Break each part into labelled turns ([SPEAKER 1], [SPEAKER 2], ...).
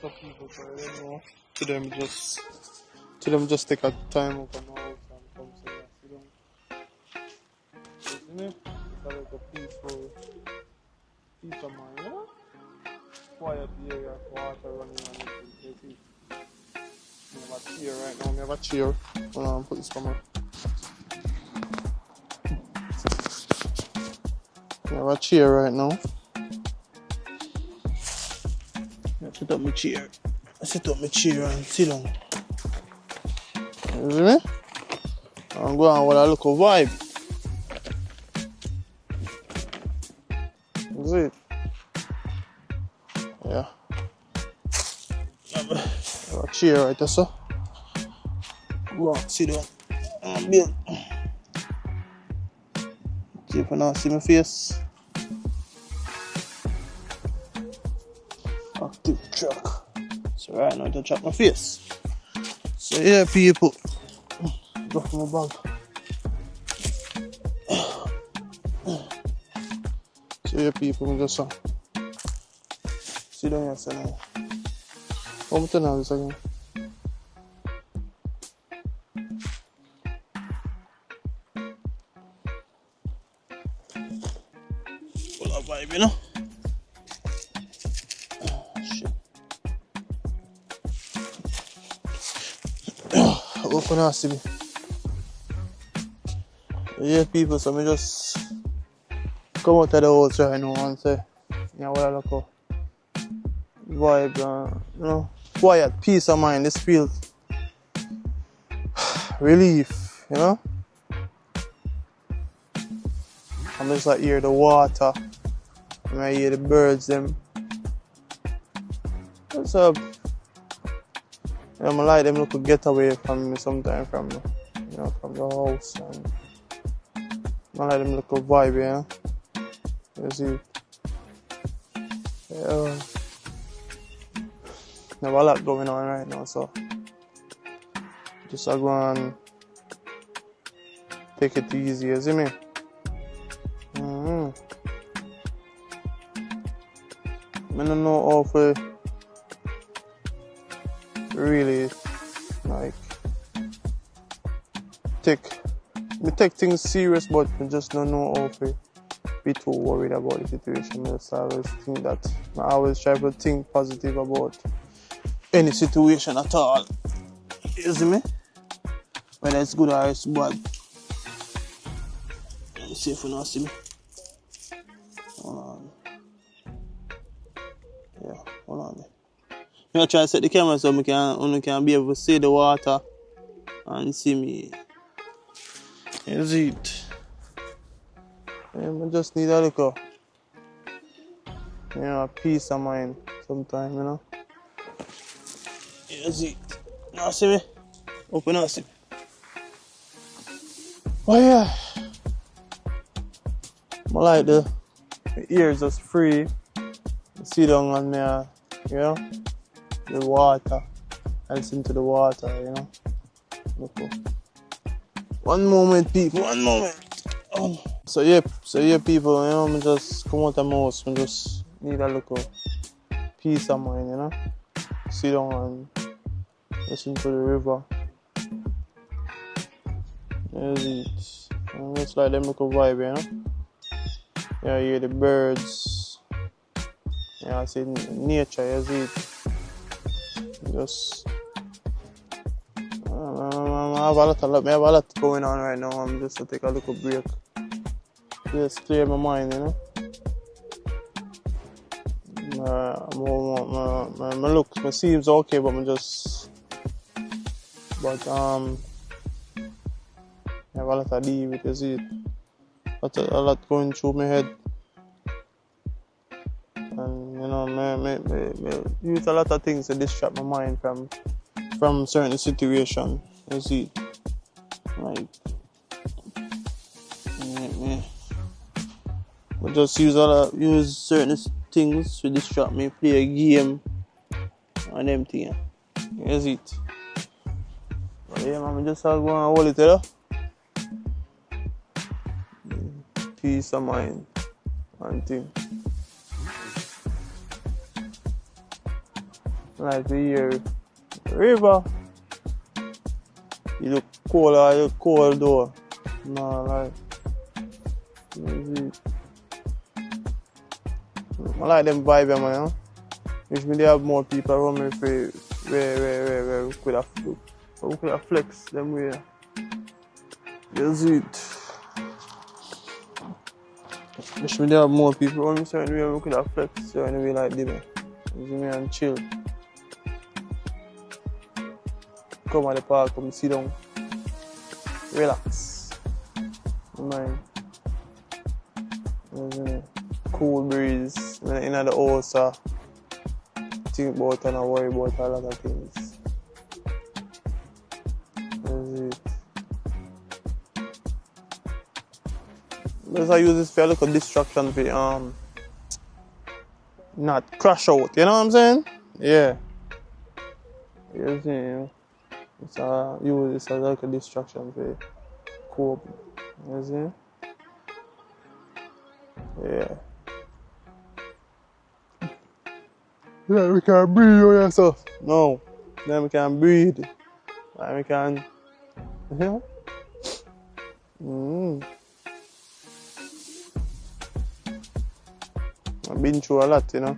[SPEAKER 1] lots of people, so I don't know. To them just take a time up and out and come say, yeah, sit down. You see me? It's a little peace of mind, you know? Quiet area, water running and everything. You see? We have a chair right now. We have a chair. Hold on, put this camera. We have a chair right now. I set up my chair. I set up my chair and sit down. You see me? I'm going with a little vibe. You see it? Yeah. I have a chair right there, so. Go on, sit down. And build. See if you now see my face. Active track. So right now I don't check my face. So yeah, people. Go for my bag. So yeah, people, I just sit down here, so now. How much now this again? Full of vibe, you know? Shit. Open up, see me. Yeah, people, so I just come out of the house right now and say, yeah, what I look at vibe, you know, quiet, peace of mind. This feels relief, you know. I'm just like hear the water, and I hear the birds. Them, what's up? I like them look to get away from me sometimes, from from the house, and I like them look a vibe, you know. You see, yeah. There's a lot going on right now, so just go and take it easy, you see me? I don't know how to really like take things serious, but I just don't know how to be too worried about the situation. I always think that I always try to think positive about any situation at all. You see me? Whether it's good or it's bad. Let me see if you not see me. Hold on. Yeah, hold on there. I'm try to set the camera so I can be able to see the water and see me. You see it? I just need a little, peace of mind sometimes, you know. You see it? Now see me? Open up, see me. Oh yeah. I like the ears just free. Sit down on me, you know, the water. I listen to the water, you know. Look up. One moment, people, one moment. Oh. So yeah, people, you know, I just come out of my house. I just need a little peace of mind, you know. Sit down and listen to the river. There's it. And it's like them little vibe, you know. Yeah, you hear the birds. Yeah, I see nature, you see it. Just I have a lot going on right now. I'm just to take a little break. Just clear my mind, you know. My look, my seems okay, but I have a lot to deal with, you see it. A lot going through my head. And, you know, I use a lot of things to distract my mind from certain situations, you see. Like, I just use certain things to distract me, play a game, and them things. You see it. But yeah, man, I just go and hold it, you know. Peace of mind and thing. Like we hear river. You look cold or you look cold though. No, like I like them vibe, man, you know. Which means they have more people around me for where we could have flex them way. You see it. Which means they have more people around me certain way we could have flex certain way like them. You see me and chill. Come at the park, come sit down. Relax. Mind. You see me? Cool breeze. In the house, think about and worry about a lot of things. That's it. Because I use this for a little distraction for not crash out. You know what I'm saying? Yeah. You see, it's use this as a little distraction for cope. You see? Yeah. Yeah, we can breathe on yourself. No. Then we can breathe. And we can. Yeah. I've been through a lot, you know.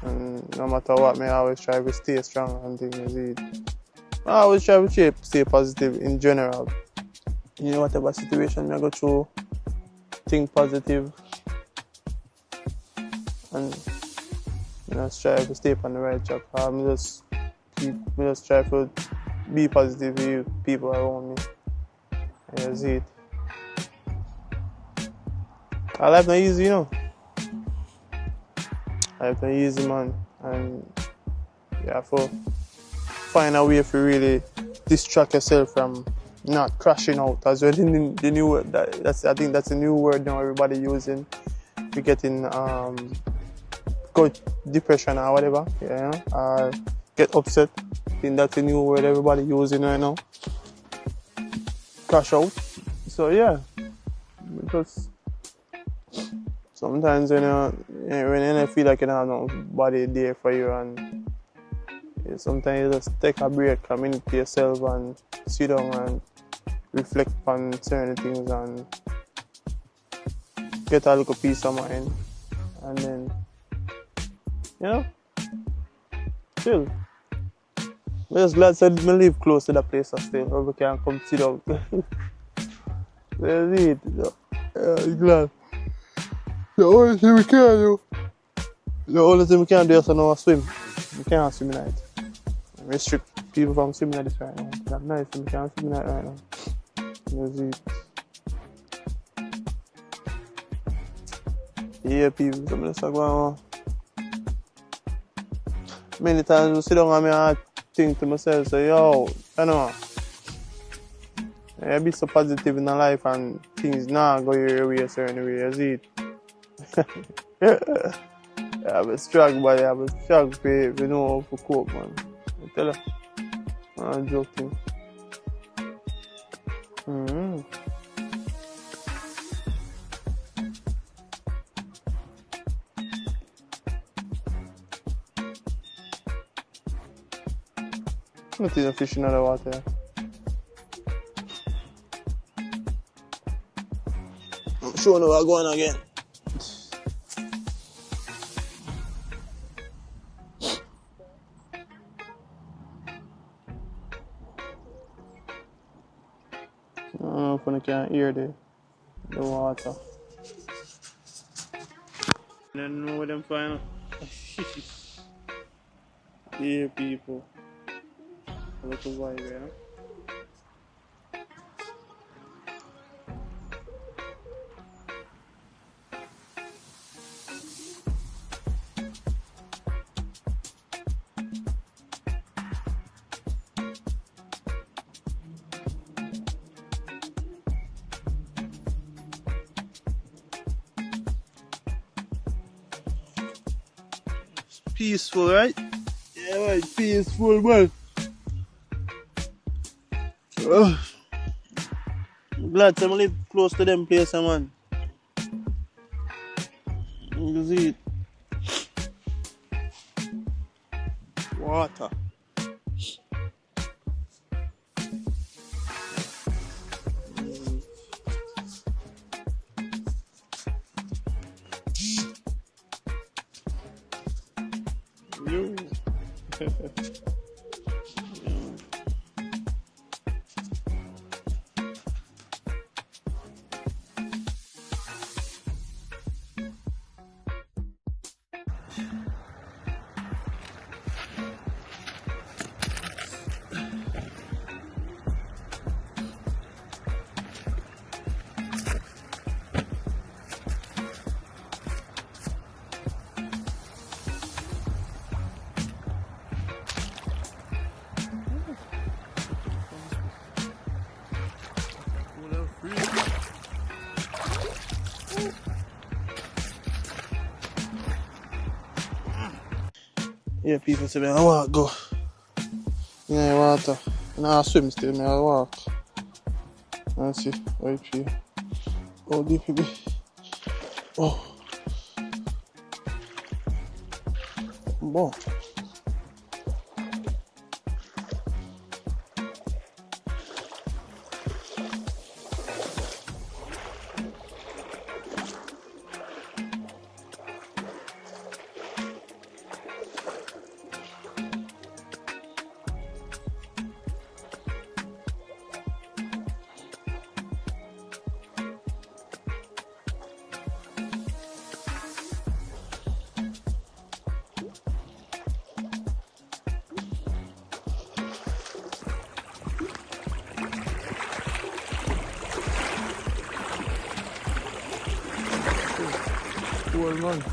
[SPEAKER 1] And no matter what, I always try to stay strong and things. I always try to stay positive in general. You know, whatever situation I go through, think positive. And strive to stay on the right track. I just try to be positive with people around me. And that's it. Our life not easy, you know. Life not easy, man. And you have to find a way to really distract yourself from not crashing out. As well, the new word I think that's a new word now everybody using. You're getting depression or whatever, or get upset. I think that's a new word everybody using right now. Crash out. So yeah, because sometimes when you feel like you don't have nobody there for you, and sometimes you just take a break, come into yourself and sit down and reflect on certain things and get a little peace of mind, and then chill. I'm just glad that I live close to the place still, where we can come sit out. That's it. I'm glad. The only thing we can do is to swim. We can't swim at night. Restrict people from swimming at this right now. That's nice, we can't swim at night right now. That's it. Yeah, people, some of this are going on. Many times I sit down and I think to myself, say, yo, be so positive in life and things now go your way a certain way, you see it. I have a struggle, but I have a struggle for know how to cope, man. I tell you, I'm joking. Not even fishing in the water. I'm sure we're going again. I don't know if I can hear the water. I don't know what I'm finding. Yeah, people. A little vibe, you know? Peaceful, right? Yeah, right, peaceful, man. I'm glad to live close to them places, man. You see it. Water. You. Yeah, people say, I walk go. Yeah, water. Nah, I swim still, I walk. Let's see, right here. Oh, deep it be. Oh. Bon. Cool, man.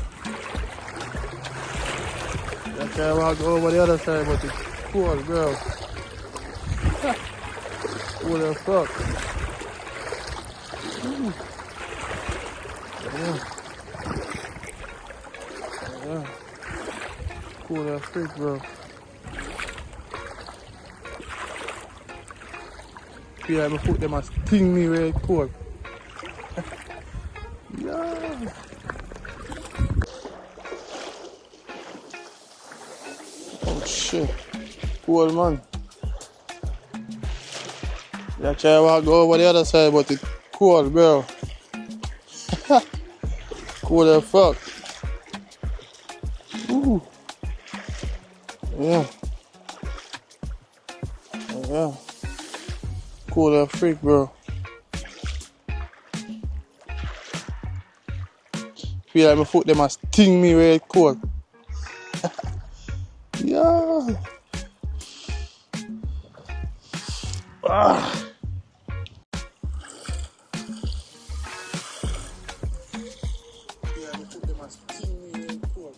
[SPEAKER 1] I try to walk over the other side, but it's cool, bro. Cool as fuck. Yeah. Yeah. Cool as freak, bro. Feel like my foot them a sting me very cold. Yeah. Oh shit. Cool, man. I try to walk over the other side, but it's cold, bro. Cool as fuck. Ooh. Yeah. Yeah. Cool as freak, bro. Feel like my foot them a sting me very cold. Yeah. Ah. Yeah, my foot them a sting me very cold.